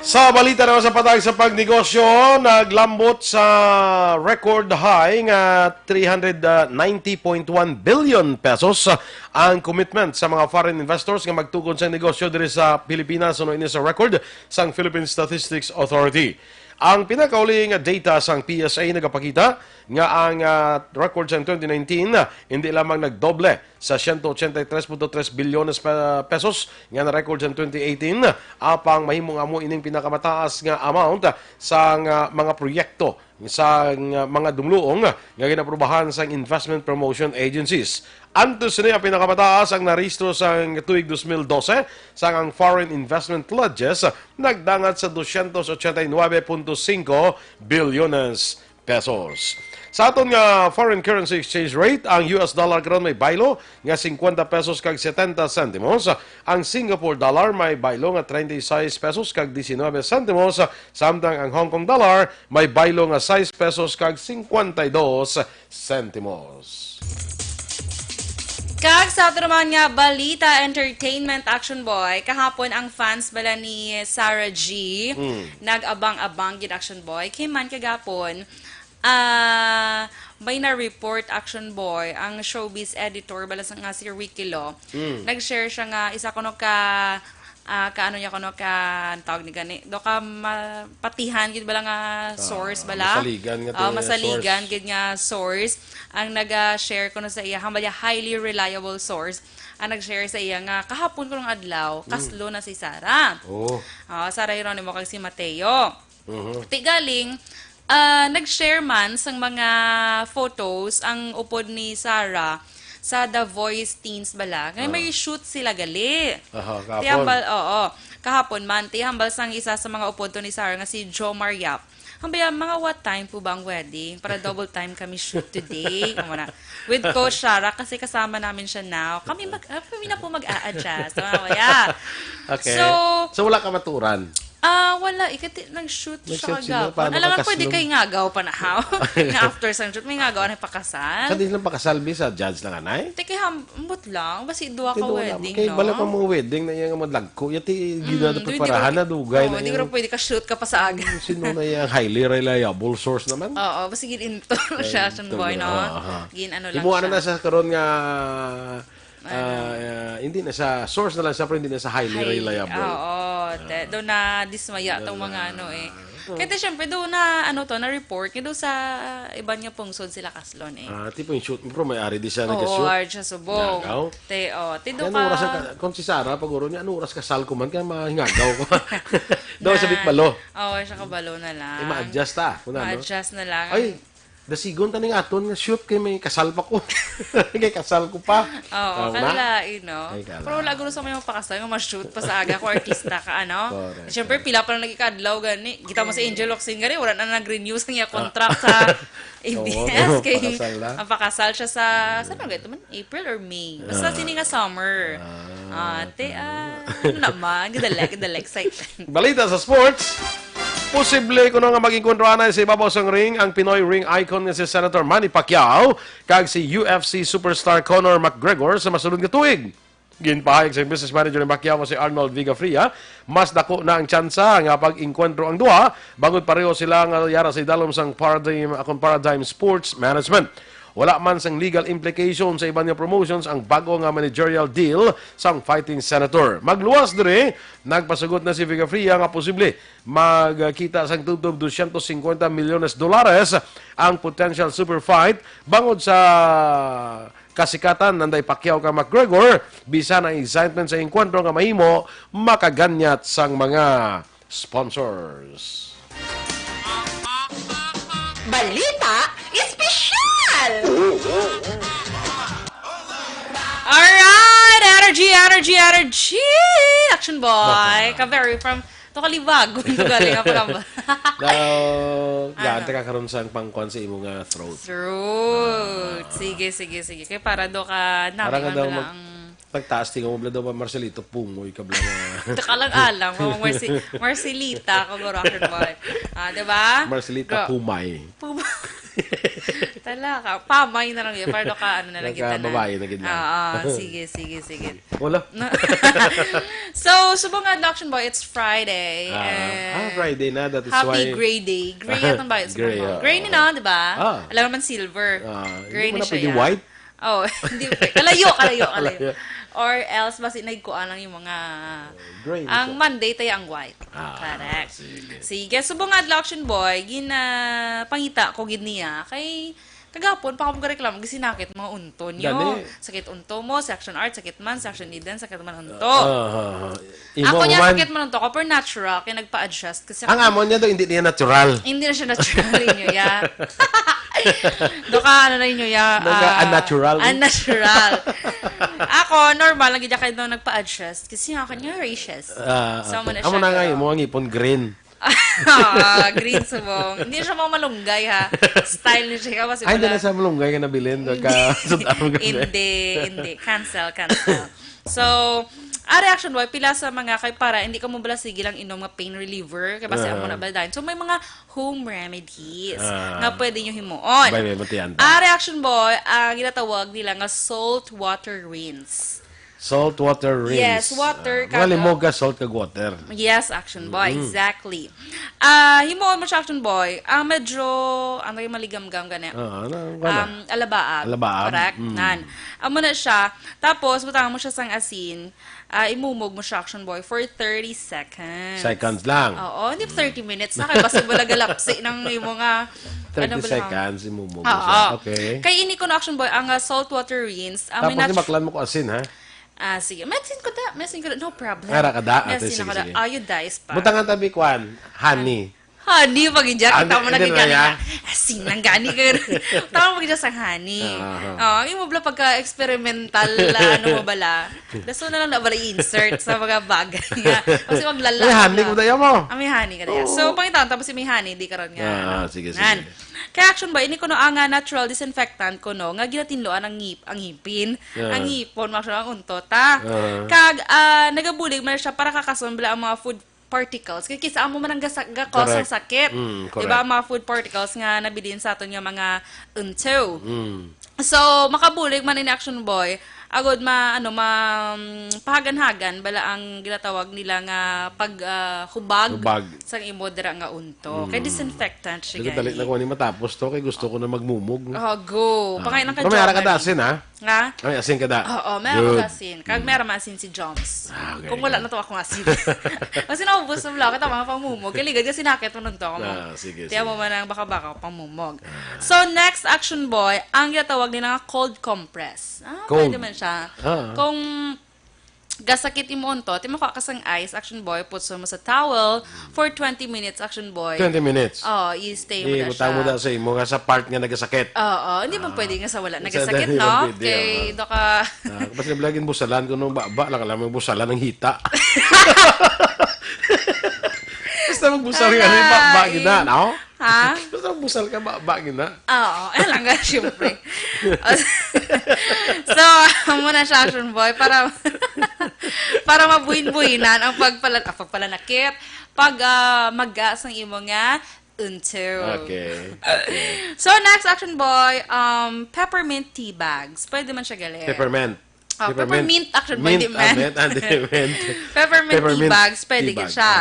Sa balita naman sa patag sa pagnegosyo, naglambot sa record high nga 390.1 billion pesos ang commitment sa mga foreign investors nga magtukod sa negosyo diri sa Pilipinas suno ini sa record sang Philippine Statistics Authority. Ang pinakauling data sang PSA nagapakita nga ang record sa 2019 hindi lamang nagdoble sa 183.3 bilyones pesos nga na record sa 2018 apang mahimong amo ining pinakamataas nga amount sa mga proyekto sa mga dumluong nga ginaprubahan sa investment promotion agencies. Antos ni ang pinakamataas ang narehistro sa tuig 2012 sa ang foreign investment pledges nagdangat sa 289.5 bilyones pesos. Sa aton nga foreign currency exchange rate, ang US dollar karon may baylo nga 50 pesos kag 70 centimos. Ang Singapore dollar may baylo nga 36 pesos kag 19 centimos. Samtang ang Hong Kong dollar may baylo nga 6 pesos kag 52 centimos. Kag sa ato naman nga balita entertainment action boy, kahapon ang fans bala ni Sarah G nag-abang-abang gid action boy kay man kagapon may na-report action boy ang showbiz editor bala sa nga si Ricky Lo. Nag-share siya nga isa kuno ka kaano niya kuno ka ang tawag ni gani do ka patihan gid bala nga source bala masaligan nga masaligan gid nga source ang naga-share kuno sa iya hambal highly reliable source ang nag-share sa iya nga kahapon kunong adlaw kaslo na si Sarah. Sarah Geronimo kag si Mateo. Tigaling nag-share man sang mga photos ang upod ni Sarah sa The Voice Teens bala. Ngayon may shoot sila gali. Kahapon. Tihambal, kahapon man. Tihambal sang isa sa mga upod to ni Sarah nga si Joe Mariap. Hambaya, mga what time po ba ang wedding? Para double time kami shoot today. With Coach Shara kasi kasama namin siya now. Kami na po mag-a-adjust. Okay. So wala ka maturan. Wala. Ikati nag-shoot siya Nag-shoot sila, kagapon. paano Alam nga, pakaslong? pwede kay ngagaw pa na how. Nga after sang shoot, may ngagaw na pakasal. Sa di lang pakasalbi sa judge lang anay. Teki, hambot lang. Basi dua ka wedding, Kay no? bala pa mga wedding na yung madlagko. Yati ginada preparahan na dugay na Hindi ko pwede ka shoot ka pa sa aga. Sino na yung highly reliable source naman? Oo, basi gin into siya, Sean Boy, no? Gin ano lang Imuha na siya. sa karon nga hindi na sa source na lang siya pero hindi na sa highly reliable. Doon na dismaya itong mga ano eh. Kaya syempre doon na ano to, na report, kaya doon sa iba niya pungsod sila kaslon eh. Tipo yung shoot mo, pero may ari di siya Oo, nag-shoot. Arja Subong. Ngagaw. Te doon Ano oras ka. kung si Sarah, pag niya, ano oras kasal ko man, kaya mahingagaw ko. Daw sa bitbalo. Oo, siya kabalo na lang. Ma-adjust Ma-adjust na lang. Ay, dasigon taning aton nga shoot kay may kasal pa ko. Kay kasal ko pa. Oo, kalain, no? Ay, kalain. Pero wala gusto sa may mapakasal, nga ma-shoot pa sa aga ko, artista ka, ano? Correct. Siyempre, pila pa lang nagikadlaw, gani. Kita mo sa Angel Locsin, gani, wala na nag-renew sa niya contract sa ABS. Kay, pakasal na. ang pakasal siya sa, saan nga ito man? April or May? Basta sini nga summer. Ano naman? Gidalek, excited. Balita sa sports. Posible ko nga maging kontraanay sa ibabaw sang ring ang Pinoy ring icon nga si Senator Manny Pacquiao kag si UFC superstar Conor McGregor sa masulod nga tuig. Ginpahayag sa business manager ni Pacquiao si Arnold Vigafria, mas dako na ang tsansa nga pag-inkwentro ang duha bangod pareho sila nga yara sa idalom sang Paradigm Sports Management. Wala man sang legal implication sa ibang nga promotions ang bago nga managerial deal sang fighting senator. Magluwas dire, nagpasugot na si Vigafria nga posible magkita sang tubtob $250 milyones ang potential super fight bangod sa kasikatan nanday Pacquiao ka McGregor bisan ang excitement sa enkwentro nga mahimo makaganyat sang mga sponsors. Balita espesyal! Alright! Energy! Action boy! Ka-very from to kalibag. Ito galing ang pagkamba. Gaan ka karon sa pangkon sa imo nga throat. Throat. Sige. Kaya para do ka Parang namin daw ang lang. pagtaas tingaw mo daw ba Marcelito pumoy ka bla nga. Ito ka lang alam. Marcelita, kagurakan boy. Diba? Marcelita pumay. Talaga. Pamay na lang yun. Para do ka ano na lang kita na. Babae na gid lang. Sige. Wala. So, subong nga action boy, it's Friday. Friday na. That is Happy why. Gray Day. Gray yata ba? Gray, Gray ni na, di ba? Ah. Alam naman silver. Gray Hindi mo ni na siya pwede yan. white? Oh, hindi. Kalayo. Or else, basi nagkuan lang yung mga... Gray. Ang Monday tayo ang white. Correct. Sige. Subong nga action boy, pangita ko gid niya kay kagapon pa ako reklamo gisinakit mga unton nyo. Gani. Sakit unto mo, section art, sakit man, section eden, sakit man unto. Imo Ako niya man. sakit man unto ko, per natural, kaya nagpa-adjust. Kasi Ang amon niya daw hindi niya natural. hindi na siya natural inyo, ya. Doka, ano na inyo, ya. Unnatural. Unnatural. Ako, normal, lang kayo daw nagpa-adjust. Kasi nga kanya racist. Amo na nga imo ang ipon green. Green subong. Hindi siya mga malunggay, ha? Style niya siya. Kasi Ay, hindi wala- na sa malunggay ka nabilin. Hindi. Cancel. So, reaction boy, pila sa mga kay para hindi ka mo bala sige lang inom nga pain reliever kay basta mo na baladan. So may mga home remedies nga pwede nyo himuon. Bay, matiyan. Reaction boy, ang ginatawag nila nga salt water rinse. Salt water rinse. Yes, water Mga limog ka, salt kag water. Yes, action boy, exactly. Himuon mo siya action boy, medyo ano yung maligam-gam gani. Alabaab. Correct. Nan. Amo na siya. Tapos butang mo siya sang asin. Imumog mo siya action boy for 30 seconds. Seconds lang. Oo, hindi 30 minutes na kay basta wala galapsi ng mga 30 ba lang? seconds, imumog mo Oo. siya. Okay. Kay ini ko na action boy ang salt water rinse. Tapos maklan mo ko asin, ha? Sige. Medicine ko da. No problem. Ara ka da? Medicine Sige, ko da. sige. Iodize pa. Butangan tabi kwan, honey. Honey, pag-inject. Tama na Hindi na gani ya? nga. Asin ng gani ka. Tama pag-inject sa honey. Yung mo bala pagka-experimental, ano mo bala. Daso na lang na bala i-insert sa mga bagay nga. Kasi maglala. May honey ko daya mo. May honey ka daya. So, pangitaan, tapos may honey, di karon nga. Sige. Kaya action ba, ini ko no ang natural disinfectant ko no, nga ginatinloan ang ngipin, ang ngipon, ang untot, Kag, nagabulig man siya para kakason bala ang mga food particles. Kaya kisa mo man ang gakos ang sakit. Diba, ang mga food particles nga nabilin sa aton nga mga unto. So, makabulig man in action boy, agod pahagan-hagan bala ang ginatawag nila nga hubag sa imo dira nga unto. Kay disinfectant siya Sige, talit na ko ni matapos to, kay gusto ko na magmumog. Go. Pakain lang ka May ara ka da asin, ha? Nga? May asin ka da? Oo, meron ka asin. Kag meron asin si Joms. Okay. Kung wala na to akong asin. Kasi naubos na vlog, kita mga pangmumog. Kaligad kasi nakit mo nun to. Sige. Tiyan mo man ang baka-baka pangmumog. So, next action boy, ang ginatawag nila nga cold compress. Cold. Pwede man siya. Kung gasakit imon to, timo ka kasang ice, action boy, putso mo sa towel for 20 minutes, action boy. 20 minutes. I-stay mo Hindi, na butang mo da sa imo nga sa part nga nagasakit. hindi man pwede nga sa wala. Sa Nagasakit, dahil no? pwede, Kay, do ka... Kapag nablagin busalan ko nung baba, lang alam mo busalan ng hita. Basta magbusal ka na yung baba gina, no? Ha? Basta magbusal ka baba gina. Oo, lang nga, syempre. So, muna siya, action boy, para mabuhin-buhinan ang pagpalanakit, pag maggas ng imo nga unto. Okay. So, next action boy, peppermint tea bags. Pwede man siya gali. Peppermint. Peppermint action boy, Mint, di man. Peppermint tea bags, pwede ka siya.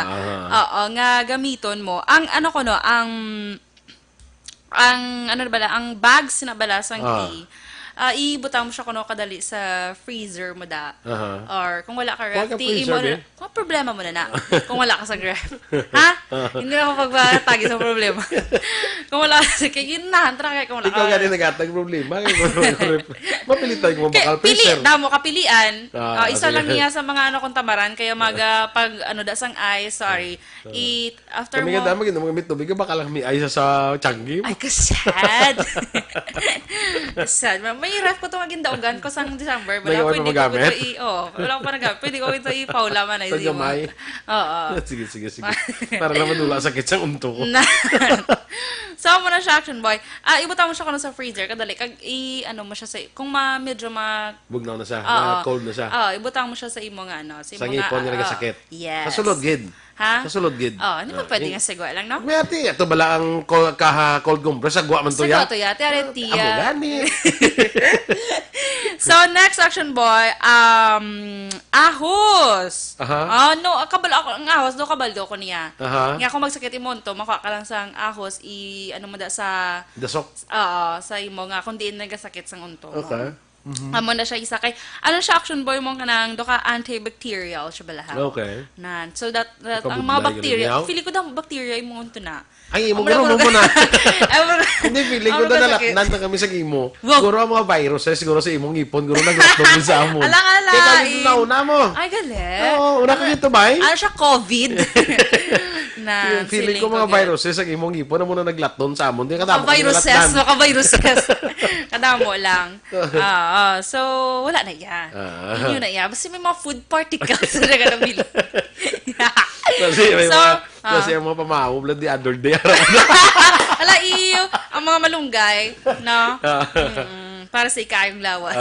Oo, nga gamiton mo. Ang ano ko no, ang ano na bala, ang bags na bala sang tea. Ibutang mo siya kuno kadali sa freezer mo da. Or kung wala ka ref, Huwag ka freezer, kung problema mo na kung wala ka sa ref. Ha? Hindi na ako pagpatagi sa problema. Kung wala ka sa yun na, kaya kung wala ka. Ikaw gani nagatag problema. Mapilitan mo bakal Pili, freezer. damo kapilian. Isa sige. lang niya sa mga ano kong tamaran kaya pag ano da sang ice, sorry. After Kami mo. nga dama gina mga mitubig ka baka lang may ay sa changi. Ay, kasad. Kasad. May ref ko ito magindaogan ko sang December. May gawa pa magamit? Wala ko pa nagamit. Pwede ko ito i-paula man. Sa gamay. Oo. Sige. Para lang madula sakit sa unto ko. So, muna siya, action boy. Ibutang mo siya kung sa freezer. Kadali, ano mo siya sa, kung medyo Bugnaw na siya. Na cold na siya. Ibutang mo siya sa imo nga, ano. Sa ngipon nga nagasakit. Yes. Sa sulod gid. Ha? Sa sulod gid. Hindi pa pwede nga sigwa lang, no? May ati, ito bala ang cold compress. Sagwa man to ya. Sigwa to ya. Tiare tiya. Amo gani. So, next action boy, ahos. No, ang ahos, do kabaldo ko niya. Nga kung magsakit imon to, makuha ka lang sang ahos, ano mo da sa... Dasok. Sa imo nga, kung diin nagasakit sang unto mo. Okay. Amo na siya isa kay ano siya action boy mo kanang do ka antibacterial siya bala ha. Okay. Nan. So that ang Kabudlay mga bacteria, ganun yaw? feeling ko daw bacteria imo unto na. Ay, imo Wala, gano'n wala. mo na. Hindi, feeling ko Wala na kasakit. nalatnan na kami sa imo. Wag. Siguro ang mga virus, siguro sa imong ipon, siguro naglatnog din sa amon. Ala. Kaya kami nauna mo. Ay galit. Oo, una ko dito ba eh? Ano siya COVID? Na Feeling ko mga viruses sa imong ipon na muna naglatnon sa amon. Di katapos viruses, kadamo lang. So wala na yan. Yun na yan. Basta may mga food particles na nabili. Kasi may So, mga, kasi ang mga pamahaw, blood the other day. Ala, iyo, ang mga malunggay, no? Para sa ikayong lawas.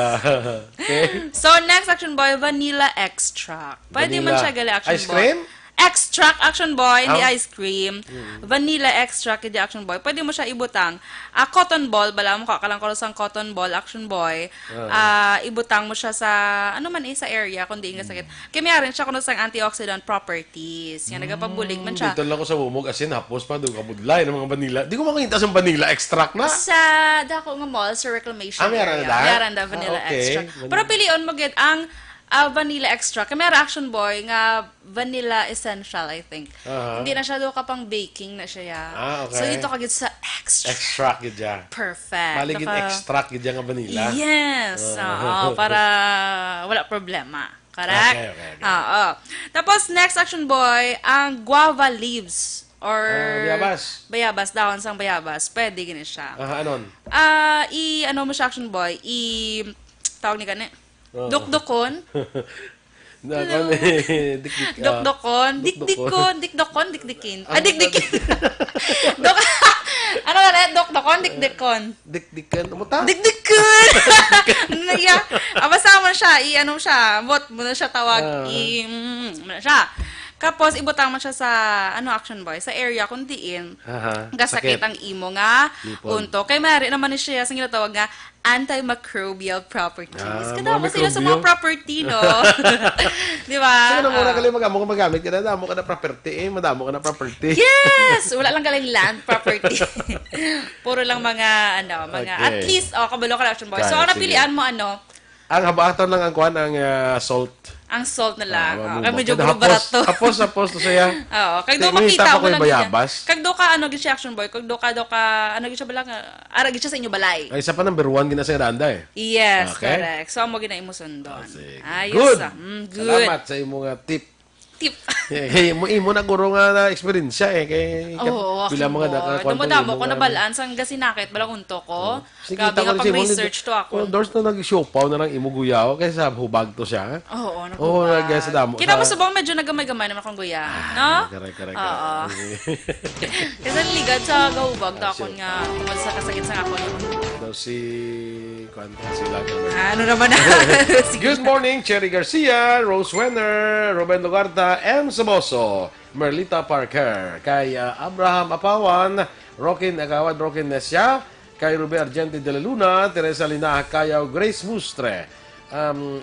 Okay. So, next Action Boy, vanilla extract. Pwede man Vanilla. siya gali Action Ice Boy. cream? Extract Action Boy, hindi Ah. ice cream. Vanilla extract, hindi Action Boy. Pwede mo siya ibutang. Cotton ball, bala mo kakalang ko sang cotton ball, Action Boy. Ibutang mo siya sa, ano man sa area, kundi nga sakit. Kaya may rin siya kuno sang antioxidant properties. Yan, nagapabulig man siya. Dito lang ko sa bumog, asin, hapos pa, doon kabudlay ng mga vanilla. Di ko makita sa vanilla extract na. Sa dako nga mall sa reclamation meron area. na? Meron na vanilla Okay. extract. Pero pilion mo gid ang vanilla extract. Kaya may Action Boy nga vanilla essential, I think. Hindi na siya do kapang baking na siya. Okay. So dito kagid sa extract. Extract yun dyan. Perfect. Maligid Naka- extract yun dyan nga vanilla. Yes. Oo, para wala problema. Correct? Okay. Oo. Tapos next Action Boy, ang guava leaves or bayabas. Bayabas, dahon sang bayabas. Pwede gini siya. Anon? Ano mo siya Action Boy, tawag ni gani, dukdukon, dukdukon, dikdikin. Dikdikin. Ano na rin? Dukdukon. Dikdikan. Umuta? Dikdikon! Yeah. Basta mo siya, ano siya, bot mo na siya tawag, mo na siya. Kapos, ibutang mo siya sa, Action Boy, sa area kung diin. Gasakit ang imo nga, Lipon. unto. Kay mari naman ni siya, sa ginatawag nga, antimicrobial properties. mga Kada mo sila sa mga mikrobyo. property, no? Di ba? Sige na muna kalim mag-amo ka magamit ka na. Damo ka na property madamo ka na property. Yes! Wala lang galing land property. Puro lang mga, Okay. at least, kabalo ka na, Action Boy. So, Kaya, ang napilian mo, Ang habaton lang ang kuhan, ang salt. ang salt na lang. Mamumog. Kaya medyo Kada barato. Hapos to saya. Oo, kag do Tingin, makita tapa ko mo yung lang bayabas. ganyan. Kag do ka gid siya Action Boy, kag do ka gid siya balang ara gid siya sa inyo balay. Ay, isa pa number 1 gina sa Iranda eh. Yes, Okay. correct. So mo gina imo sundon. Sige. Ayos. Good. Good. Salamat sa imo nga tip. Tip. Imo na guro nga na experience kay Oo, pila mga Dumodamo ko na balaan sang gasinakit balang unto ko. Kita Grabe ko nga si pag-research to ako. Doors na nag-siopaw na lang imo guyaw kaysa hubag to siya. Oo, Oo, nag sa damo. Kita mo subong medyo nagamay-gamay naman kong guya, no? Correct. Oo. Kasi ligad sa gahubag to ako nga tungkol sa kasakit sa ako. Daw si kwanta sila. Ano naman na? Sige. Good morning, Cherry Garcia, Rose Wenner, Ruben Lugarta, M. Saboso, Merlita Parker, kay Abraham Apawan, Rokin Agawad, Rokin Nesya, kay Ruben Argente de la Luna, Teresa Lina Kayaw, Grace Mustre,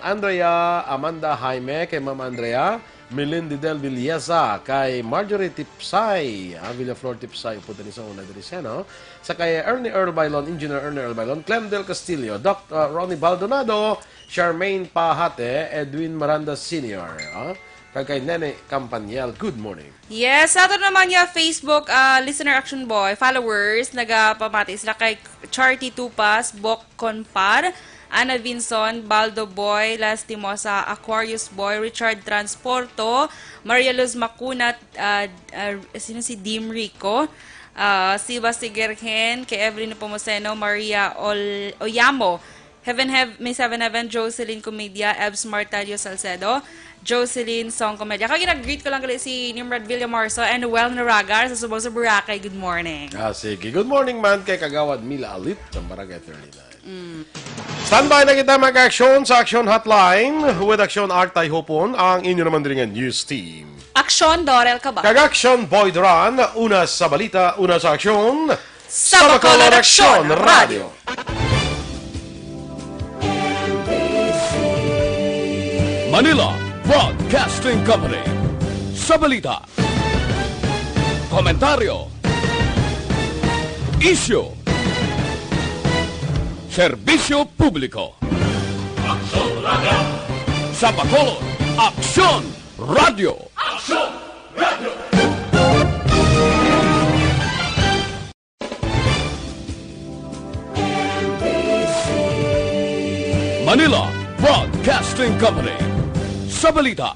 Andrea Amanda Jaime, kay Ma'am Andrea, Melindy Del Villesa, kay Marjorie Tipsay, Villaflor Tipsay, puta ni sa una diri siya, no? Sa kay Ernie Earl Bailon, Engineer Ernie Earl Bailon, Clem Del Castillo, Dr. Ronnie Baldonado, Charmaine Pahate, Edwin Miranda Sr., kay Nene Campaniel, good morning. Yes, sa ato naman yung Facebook Listener Action Boy, followers, nagapamati sila kay Charty Tupas, Bok Conpar, Ana Vinson, Baldo Boy, Lastimosa, Aquarius Boy, Richard Transporto, Maria Luz Macunat, sino si Dim Rico, si Basigerhen, kay Evelyn Pomoseno, Maria Oyamo, May 7 Heaven, Jocelyn Comedia, Ebs Martalio Salcedo, Jocelyn Song Comedia. Kaya nag-greet ko lang gali si Nimrod Villamarso and Well Naragar sa Subong sa Boracay. Good morning. Sige. Good morning man kay Kagawad Mila Alit ng Barangay 39. Standby na kita mag-action sa Action Hotline with Action Artay Hopon, ang inyo naman din news team. Aksyon, Dorel ka ba? Kag-Action Boy Duran, una sa balita, una sa aksyon, Sa Bacolod Action Radio. Manila Broadcasting Company. Sa balita, komentaryo, isyu, serbisyo publiko. Sa Bacolod Action Radio. Manila Broadcasting Company. Sa balita,